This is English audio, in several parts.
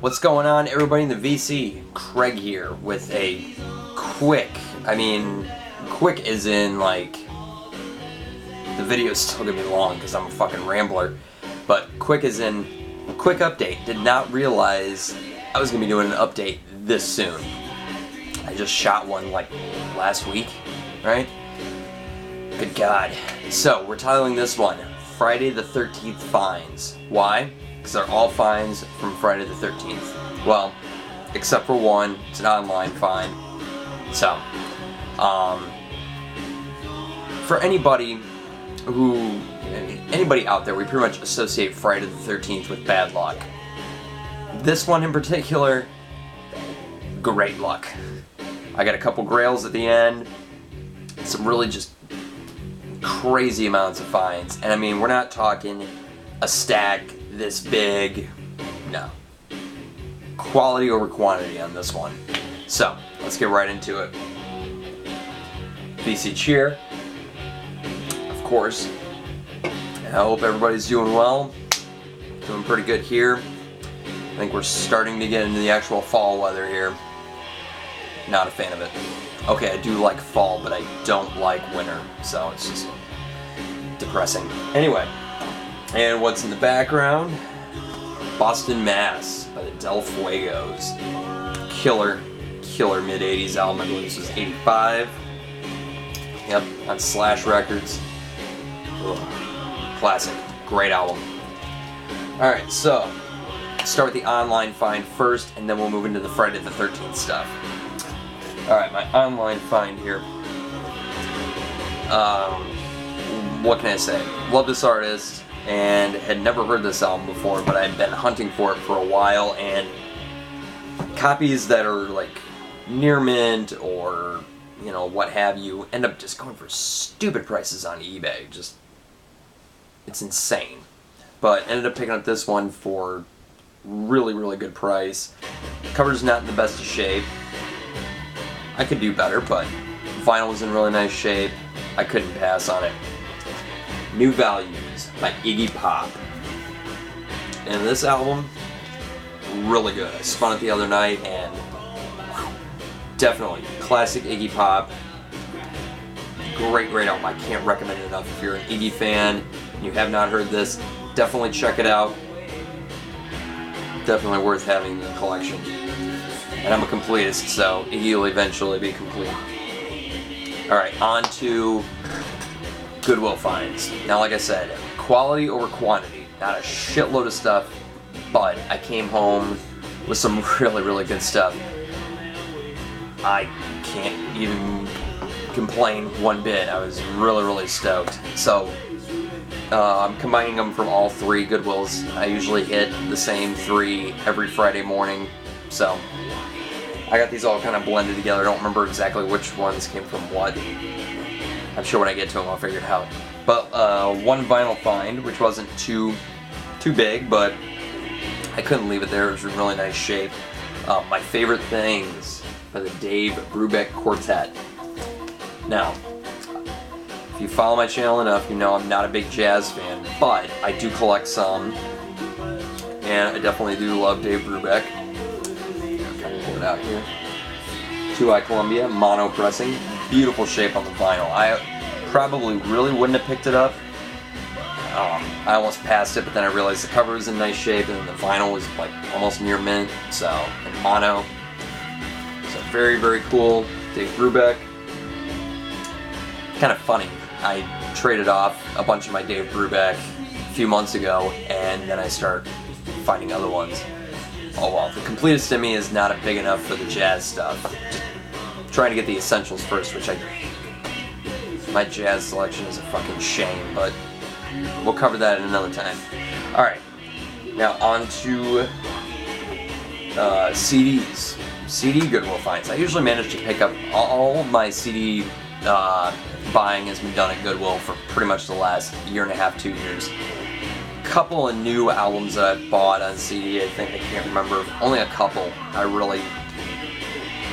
What's going on, everybody in the VC? Craig here with a quick as in like the video's still gonna be long because I'm a fucking rambler, but quick as in quick update. Did not realize I was gonna be doing an update this soon. I just shot one like last week, right? Good God. So we're titling this one Friday the 13th Finds. Why? Because they're all finds from Friday the 13th. Well, except for one, it's an online find. So, for anybody out there, we pretty much associate Friday the 13th with bad luck. This one in particular, great luck. I got a couple grails at the end, some really just crazy amounts of finds. And I mean, we're not talking a stack this big, no. Quality over quantity on this one. So, let's get right into it. VC cheer, of course. I hope everybody's doing well. Doing pretty good here. I think we're starting to get into the actual fall weather here. Not a fan of it. Okay, I do like fall, but I don't like winter, so it's just depressing. Anyway, and what's in the background? Boston, Mass by the Del Fuegos. Killer mid-80s album. I believe this was 85. Yep, on Slash Records. Ugh. Classic. Great album. Alright, so start with the online find first, and then we'll move into the Friday the 13th stuff. Alright, my online find here. What can I say? Love this artist, and had never heard this album before, but I'd been hunting for it for a while, and copies that are like near mint or, you know, what have you, end up just going for stupid prices on eBay. Just, it's insane. But ended up picking up this one for really good price. Cover's not in the best of shape. I could do better, but vinyl was in really nice shape. I couldn't pass on it. New Values by Iggy Pop. And this album, really good. I spun it the other night, and definitely classic Iggy Pop. Great album. I can't recommend it enough. If you're an Iggy fan and you have not heard this, definitely check it out. Definitely worth having in the collection. And I'm a completist, so Iggy will eventually be complete. Alright, on to Goodwill finds. Now, like I said, quality over quantity. Not a shitload of stuff, but I came home with some really good stuff. I can't even complain one bit. I was really stoked. So, I'm combining them from all three Goodwills. I usually hit the same three every Friday morning, so I got these all kind of blended together. I don't remember exactly which ones came from what. I'm sure when I get to them I'll figure it out. But one vinyl find, which wasn't too big, but I couldn't leave it there. It was in really nice shape. My Favorite Things by the Dave Brubeck Quartet. Now, if you follow my channel enough, you know I'm not a big jazz fan, but I do collect some, and I definitely do love Dave Brubeck. I'll kind of pull it out here. 2i Columbia, mono pressing, beautiful shape on the vinyl. I probably really wouldn't have picked it up. I almost passed it, but then I realized the cover was in nice shape, and then the vinyl was like almost near mint, so, and mono. So very cool. Dave Brubeck. Kind of funny. I traded off a bunch of my Dave Brubeck a few months ago, and then I start finding other ones. Oh well, the completist in me is not big enough for the jazz stuff. Just trying to get the essentials first, which my jazz selection is a fucking shame, but we'll cover that in another time. Alright, now on to CDs. CD Goodwill finds. I usually manage to pick up all my CD buying has been done at Goodwill for pretty much the last year and a half, 2 years. Couple of new albums that I've bought on CD, I can't remember. Only a couple. I really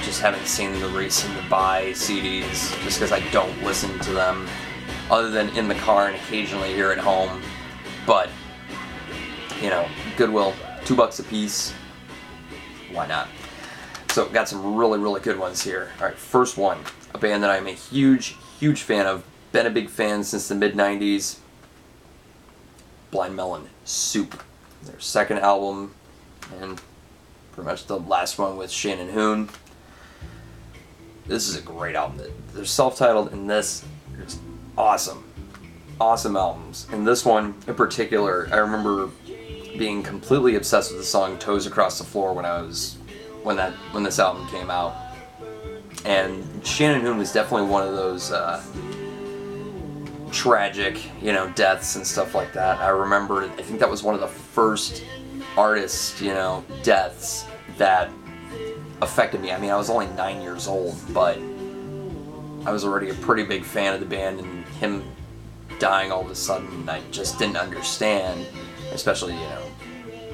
just haven't seen the reason to buy CDs, just because I don't listen to them, other than in the car and occasionally here at home. But, you know, Goodwill, $2 a piece. why not? So got some really, really good ones here. All right, first one, a band that I'm a huge, huge fan of. Been a big fan since the mid-90s. Blind Melon, Soup. Their second album, and pretty much the last one with Shannon Hoon. This is a great album. They're self-titled, and this is awesome. Awesome albums. And this one in particular, I remember being completely obsessed with the song Toes Across the Floor when this album came out. And Shannon Hoon was definitely one of those tragic, deaths and stuff like that. I remember, I think that was one of the first artist, deaths that affected me. I mean, I was only 9 years old, but I was already a pretty big fan of the band, and him dying all of a sudden, I just didn't understand, especially,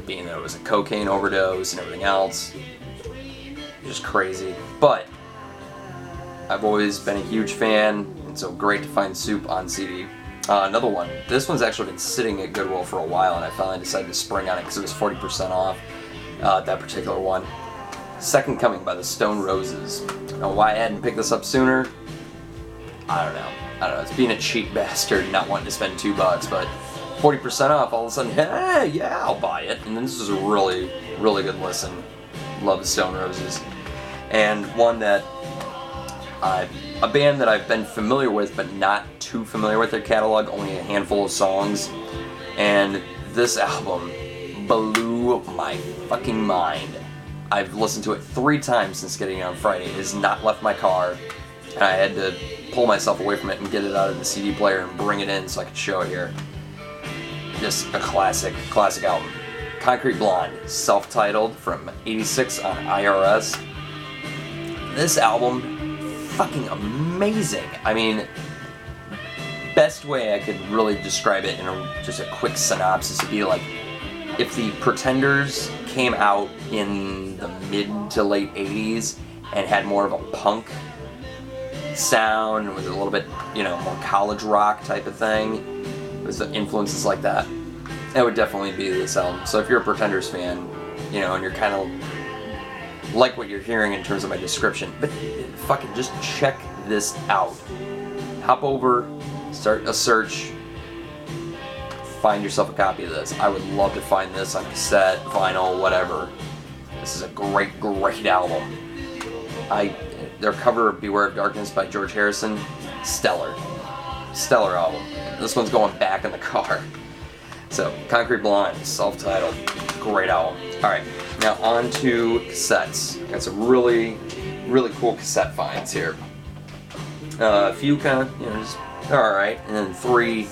being that it was a cocaine overdose and everything else. Just crazy. But I've always been a huge fan, and so great to find Soup on CD. Another one. This one's actually been sitting at Goodwill for a while, and I finally decided to spring on it because it was 40% off, that particular one. Second Coming by the Stone Roses. Now, why I hadn't picked this up sooner, I don't know. It's being a cheap bastard, not wanting to spend $2, but 40% off, all of a sudden, hey, yeah, I'll buy it. And this is a really, really good listen. Love the Stone Roses. And one that a band that I've been familiar with, but not too familiar with their catalog, only a handful of songs. And this album blew my fucking mind. I've listened to it 3 times since getting it on Friday. It has not left my car, and I had to pull myself away from it and get it out of the CD player and bring it in so I could show it here. Just a classic album. Concrete Blonde, self-titled, from '86 on IRS. This album, fucking amazing. I mean, best way I could really describe it in just a quick synopsis would be like if the Pretenders came out in the mid to late 80s and had more of a punk sound, and was a little bit, more college rock type of thing. It was the influences like that. That would definitely be this album. So if you're a Pretenders fan, and you're kind of like what you're hearing in terms of my description, but fucking just check this out. Hop over, start a search, find yourself a copy of this. I would love to find this on cassette, vinyl, whatever. This is a great, great album. Their cover of Beware of Darkness by George Harrison, stellar. Stellar album. This one's going back in the car. So, Concrete Blonde, self-titled, great album. Alright, now on to cassettes. Got some really, really cool cassette finds here. A few kind of, just alright, and then 3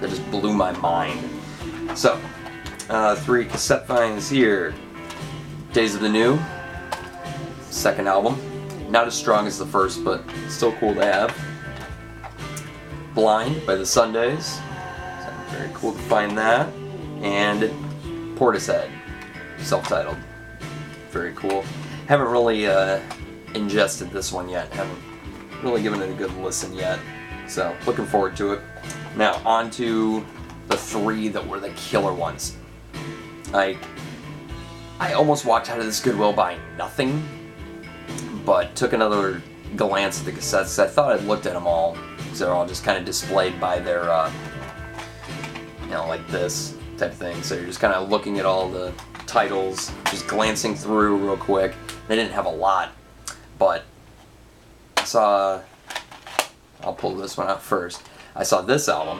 that just blew my mind. So, 3 cassette finds here. Days of the New, second album. Not as strong as the first, but still cool to have. Blind by the Sundays. So very cool to find that. And Portishead, self-titled. Very cool. Haven't really ingested this one yet. Haven't really given it a good listen yet. So looking forward to it. Now on to the 3 that were the killer ones. I almost walked out of this Goodwill buying nothing, but took another glance at the cassettes. I thought I'd looked at them all, because they're all just kind of displayed by their, like this type of thing. So you're just kind of looking at all the titles, just glancing through real quick. They didn't have a lot, but I saw, I'll pull this one out first. I saw this album,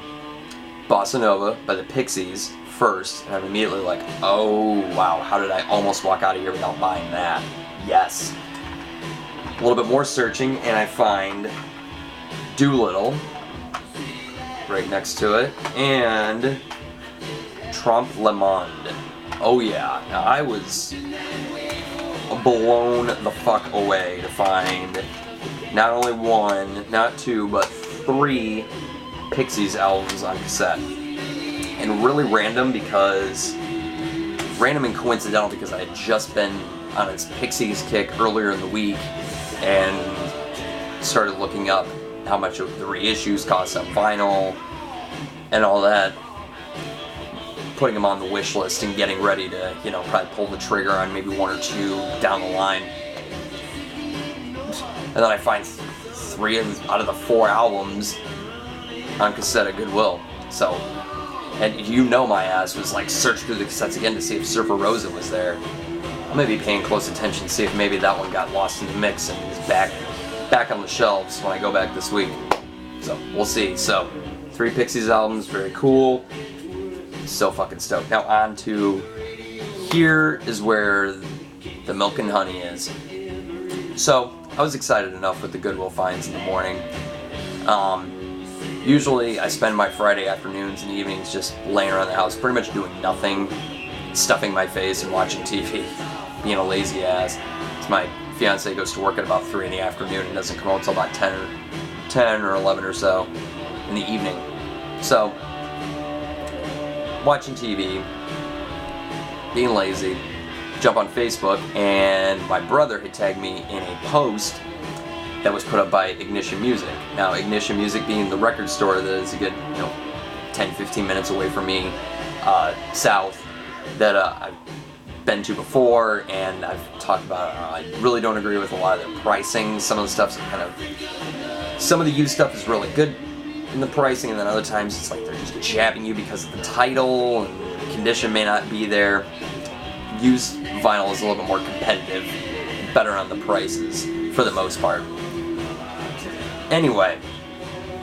Bossa Nova by the Pixies, first, and I'm immediately like, oh wow, how did I almost walk out of here without buying that? Yes. A little bit more searching, and I find Doolittle right next to it, and Trompe Le Monde. Oh yeah, now I was blown the fuck away to find not only 1, not 2, but 3 Pixies albums on cassette. And really random and coincidental because I had just been on its Pixies kick earlier in the week and started looking up how much the reissues cost on vinyl and all that. putting them on the wish list and getting ready to, you know, probably pull the trigger on maybe 1 or 2 down the line. And then I find 3 out of the 4 albums on cassette at Goodwill. So, and you know my ass was like search through the cassettes again to see if Surfer Rosa was there. I'm gonna be paying close attention to see if maybe that one got lost in the mix and is back on the shelves when I go back this week. So we'll see. So 3 Pixies albums, very cool. So fucking stoked. Now on to here is where the milk and honey is. So I was excited enough with the Goodwill finds in the morning. Usually I spend my Friday afternoons and evenings just laying around the house, pretty much doing nothing, stuffing my face and watching TV, being a lazy ass. So my fiance goes to work at about 3 in the afternoon and doesn't come home until about 10 or 11 or so in the evening. So, watching TV, being lazy, jump on Facebook, and my brother had tagged me in a post that was put up by Ignition Music. Now, Ignition Music being the record store that is a good, 10-15 minutes away from me, south, that I've been to before, and I've talked about. I really don't agree with a lot of their pricing. Some of the stuff's some of the used stuff is really good in the pricing, and then other times it's like they're just jabbing you because of the title, and the condition may not be there. Used vinyl is a little bit more competitive, better on the prices for the most part. Anyway,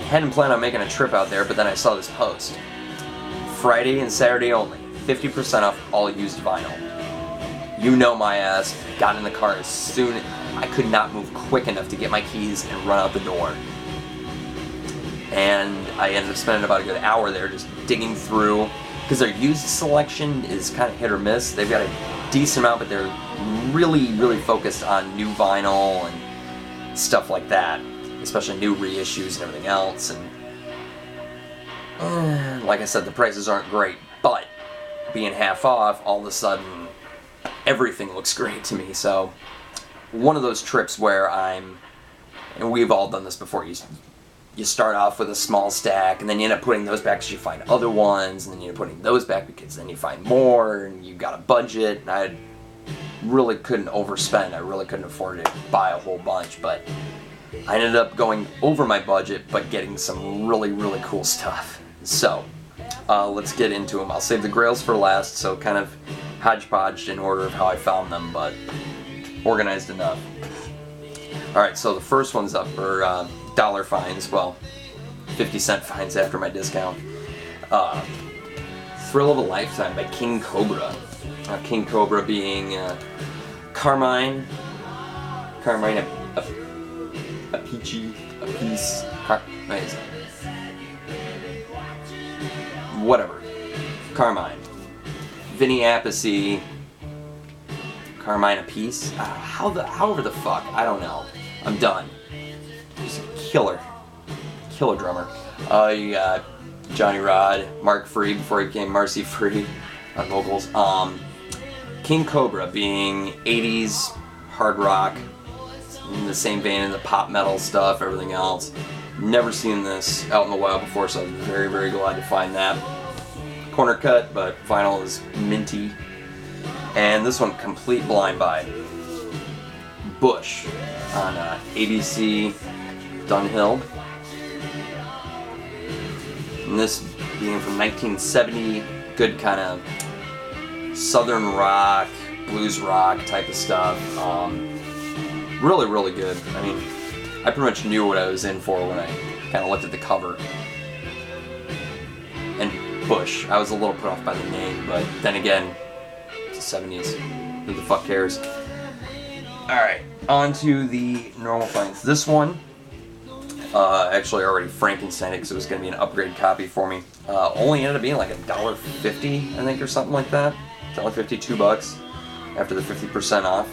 hadn't planned on making a trip out there, but then I saw this post. Friday and Saturday only, 50% off all used vinyl. You know my ass, got in the car as soon. I could not move quick enough to get my keys and run out the door. And I ended up spending about a good hour there just digging through, because their used selection is kind of hit or miss. They've got a decent amount, but they're really, really focused on new vinyl and stuff like that, especially new reissues and everything else. And like I said, the prices aren't great, but being half off, all of a sudden, everything looks great to me. So one of those trips where and we've all done this before, you start off with a small stack, and then you end up putting those back because you find other ones, and then you end up putting those back because then you find more, and you got a budget, and I really couldn't overspend. I really couldn't afford to buy a whole bunch, but I ended up going over my budget, but getting some really, really cool stuff. So, let's get into them. I'll save the Grails for last, so kind of hodgepodged in order of how I found them, but organized enough. Alright, so the first one's up for dollar fines, well, 50-cent fines after my discount. Thrill of a Lifetime by King Cobra. King Cobra being Carmine, a peachy, a piece, whatever. Carmine. Vinny Appice. Carmine a piece? However the fuck, I don't know. I'm done. He's a killer drummer. You got Johnny Rod, Mark Free before he became Marcy Free on vocals. King Cobra being 80s hard rock, in the same vein as the pop metal stuff, everything else. Never seen this out in the wild before, so I'm very, very glad to find that. Corner cut, but vinyl is minty. And this one, complete blind buy. Bush on ABC Dunhill. And this being from 1970, good kind of southern rock, blues rock type of stuff. Really, really good. I mean, I pretty much knew what I was in for when I kind of looked at the cover. And Bush, I was a little put off by the name, but then again, it's the 70s. Who the fuck cares? Alright, on to the normal finds. This one, actually already Frankenstein it because it was going to be an upgrade copy for me. Only ended up being like $1.50, I think, or something like that. $1.50, $2 after the 50% off.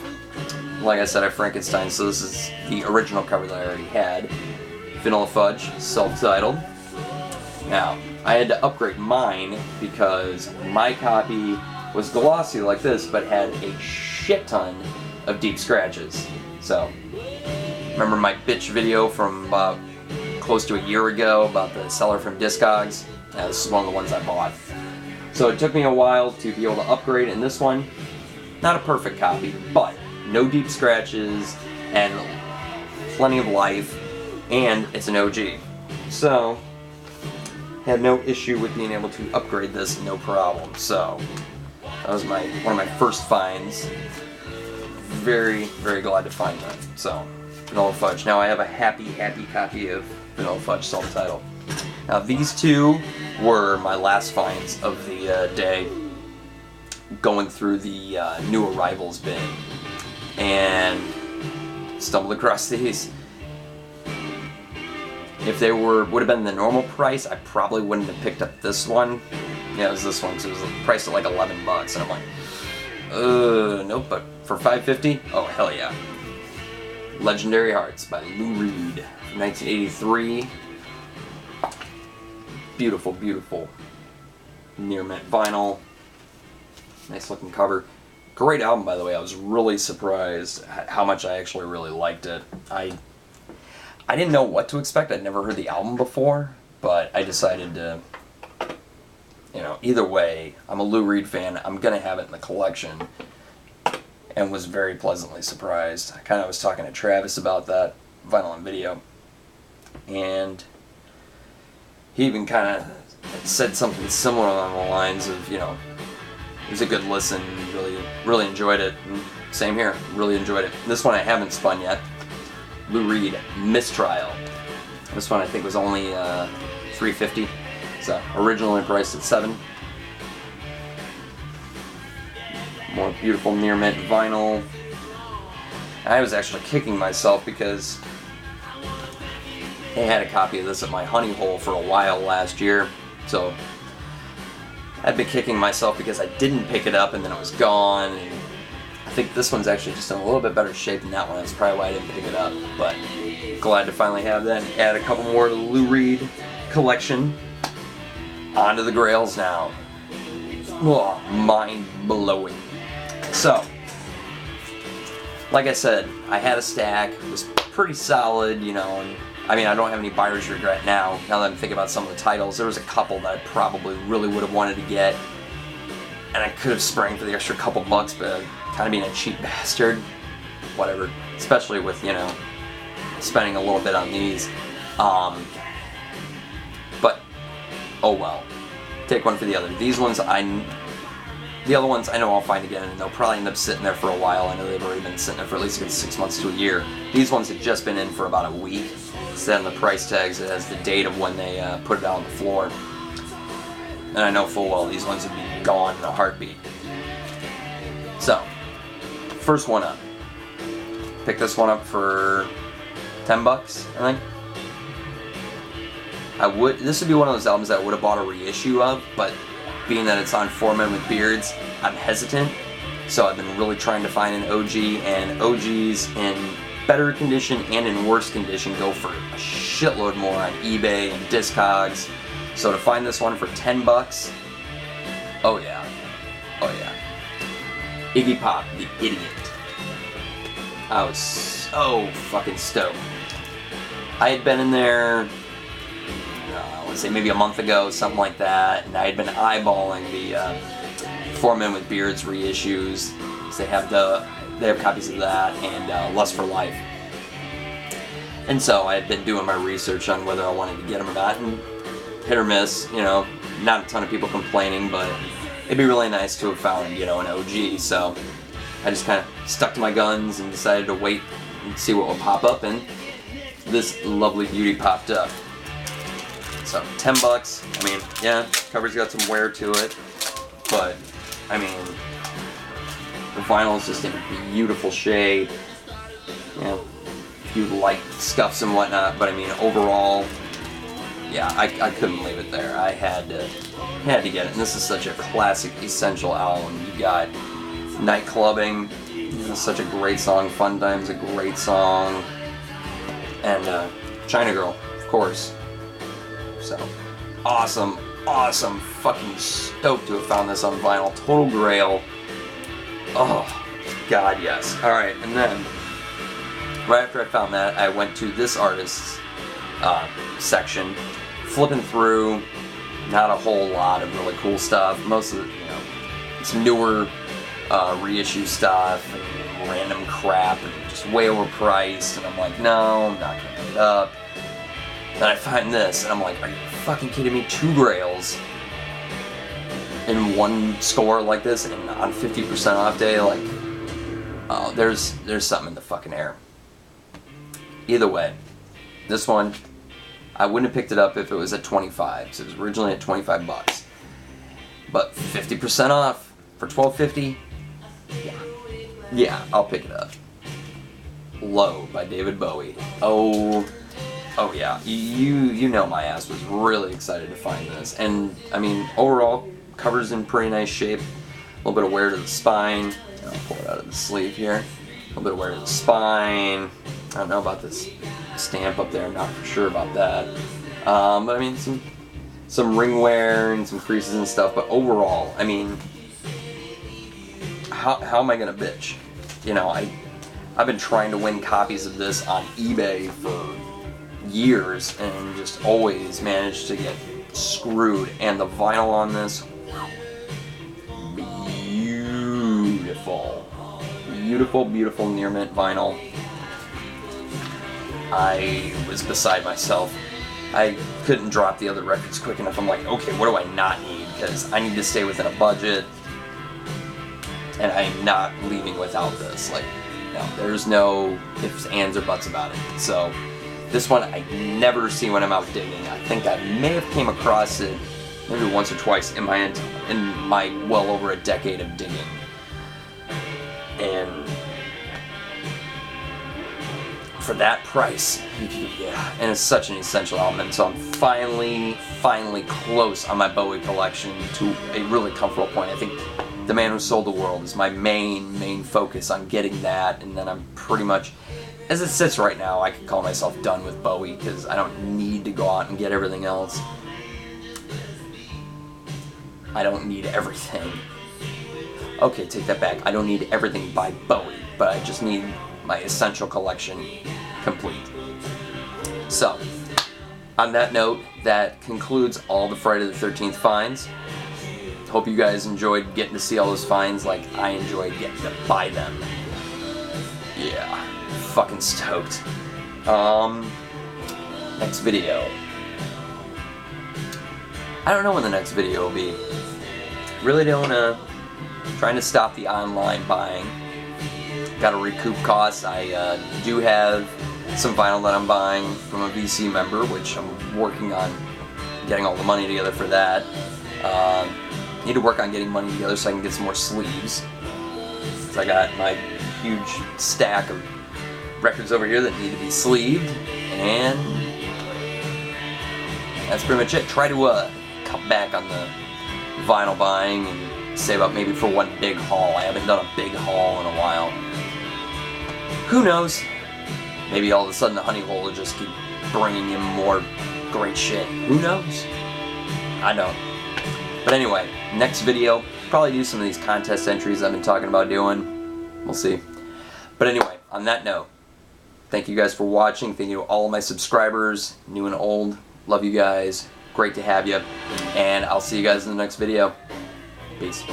Like I said, I Frankenstein, so this is the original cover that I already had. Vanilla Fudge, self-titled. Now, I had to upgrade mine because my copy was glossy like this, but had a shit ton of deep scratches. So, remember my bitch video from about close to a year ago about the seller from Discogs? This is one of the ones I bought. So it took me a while to be able to upgrade, and this one, not a perfect copy, but no deep scratches and plenty of life, and it's an OG. So had no issue with being able to upgrade this, no problem. So that was one of my first finds. Very, very glad to find that. So Vanilla Fudge. Now I have a happy copy of Vanilla Fudge self-titled. Now these two were my last finds of the day, going through the new arrivals bin, and stumbled across these. If they would have been the normal price, I probably wouldn't have picked up this one. Yeah, it was this one, because it was priced at like $11, and I'm like, nope, but for $5.50, oh hell yeah. Legendary Hearts by Lou Reed from 1983. Beautiful, beautiful near mint vinyl. Nice looking cover. Great album, by the way. I was really surprised how much I actually really liked it. I didn't know what to expect. I'd never heard the album before, but I decided to, you know, either way, I'm a Lou Reed fan. I'm going to have it in the collection, and was very pleasantly surprised. I kind of was talking to Travis about that vinyl and video, and he even kind of said something similar along the lines of, you know, it was a good listen, really enjoyed it. And same here, really enjoyed it. This one I haven't spun yet. Lou Reed, Mistrial. This one I think was only $3.50. So originally priced at $7. More beautiful near mint vinyl. I was actually kicking myself because I had a copy of this at my honey hole for a while last year, so I'd been kicking myself because I didn't pick it up and then it was gone. And I think this one's actually just in a little bit better shape than that one. That's probably why I didn't pick it up, but glad to finally have that. Add a couple more to the Lou Reed collection. On to the Grails now. Oh, mind-blowing. So, like I said, I had a stack. It was pretty solid, you know, and I mean, I don't have any buyer's regret now that I'm thinking about some of the titles. There was a couple that I probably really would have wanted to get, and I could have sprang for the extra couple bucks, but kind of being a cheap bastard. Whatever. Especially with, you know, spending a little bit on these. But, oh well. Take one for the other. These ones, the other ones I know I'll find again, and they'll probably end up sitting there for a while. I know they've already been sitting there for at least a good 6 months to a year. These ones have just been in for about a week. Instead on the price tags, it has the date of when they put it out on the floor. And I know full well these ones would be gone in a heartbeat. So, first one up. Pick this one up for $10, I think. This would be one of those albums that I would have bought a reissue of, but being that it's on 4 Men with Beards, I'm hesitant. So I've been really trying to find an OG, and OGs in better condition and in worse condition go for a shitload more on eBay and Discogs. So to find this one for $10, oh yeah, oh yeah. Iggy Pop, the Idiot. I was so fucking stoked. I had been in there, I want to say maybe a month ago, something like that, and I had been eyeballing the 4 Men with Beards reissues. They have copies of that and Lust for Life. And so I had been doing my research on whether I wanted to get them or not, and hit or miss, you know, not a ton of people complaining, but it'd be really nice to have found, you know, an OG. So I just kind of stuck to my guns and decided to wait and see what would pop up, and this lovely beauty popped up. So $10, I mean, yeah, cover's got some wear to it, but I mean, the vinyl is just in beautiful shape. You know, a few light scuffs and whatnot, but I mean, overall, yeah, I couldn't leave it there. I had to get it. And this is such a classic, essential album. You got Night Clubbing, such a great song. Fun Time's a great song, and China Girl, of course. So awesome, awesome, fucking stoked to have found this on vinyl. Total Grail. Oh, God, yes. Alright, and then, right after I found that, I went to this artist's section, flipping through, not a whole lot of really cool stuff. Most of the, some newer reissue stuff and random crap and just way overpriced. And I'm like, no, I'm not gonna pick it up. Then I find this, and I'm like, are you fucking kidding me? 2 Grails in one store like this, and on 50% off day, like, oh, there's something in the fucking air. Either way, this one, I wouldn't have picked it up if it was at 25, because it was originally at 25 bucks. But 50% off for $12.50, yeah, I'll pick it up. Low by David Bowie. Oh yeah, you know my ass was really excited to find this. And, I mean, overall, cover's in pretty nice shape. A little bit of wear to the spine. I'll pull it out of the sleeve here. A little bit of wear to the spine. I don't know about this stamp up there. I'm not for sure about that. But I mean, some ring wear and some creases and stuff. But overall, I mean, how am I gonna bitch? You know, I've been trying to win copies of this on eBay for years and just always managed to get screwed. And the vinyl on this, beautiful near mint vinyl. I was beside myself. I couldn't drop the other records quick enough. I'm like, okay, what do I not need? Because I need to stay within a budget, and I'm not leaving without this. Like, no, there's no ifs, ands, or buts about it. So this one I never see when I'm out digging. I think I may have came across it maybe once or twice in my well over a decade of digging. And for that price, yeah, and it's such an essential element. So I'm finally close on my Bowie collection to a really comfortable point. I think The Man Who Sold the World is my main focus on getting that, and then I'm pretty much, as it sits right now, I can call myself done with Bowie because I don't need to go out and get everything else. I don't need everything. Okay, take that back. I don't need everything by Bowie, but I just need my essential collection complete. So, on that note, that concludes all the Friday the 13th finds. Hope you guys enjoyed getting to see all those finds like I enjoyed getting to buy them. Yeah, fucking stoked. Next video. I don't know when the next video will be. Really don't trying to stop the online buying. Got to recoup costs. I do have some vinyl that I'm buying from a VC member, which I'm working on getting all the money together for that. Need to work on getting money together so I can get some more sleeves. So I got my huge stack of records over here that need to be sleeved, and that's pretty much it. Try to cut back on the vinyl buying and save up maybe for one big haul. I haven't done a big haul in a while. Who knows? Maybe all of a sudden the honey hole will just keep bringing in more great shit. Who knows? I don't. But anyway, next video, probably do some of these contest entries I've been talking about doing. We'll see. But anyway, on that note, thank you guys for watching. Thank you to all of my subscribers, new and old. Love you guys. Great to have you. And I'll see you guys in the next video. Peace.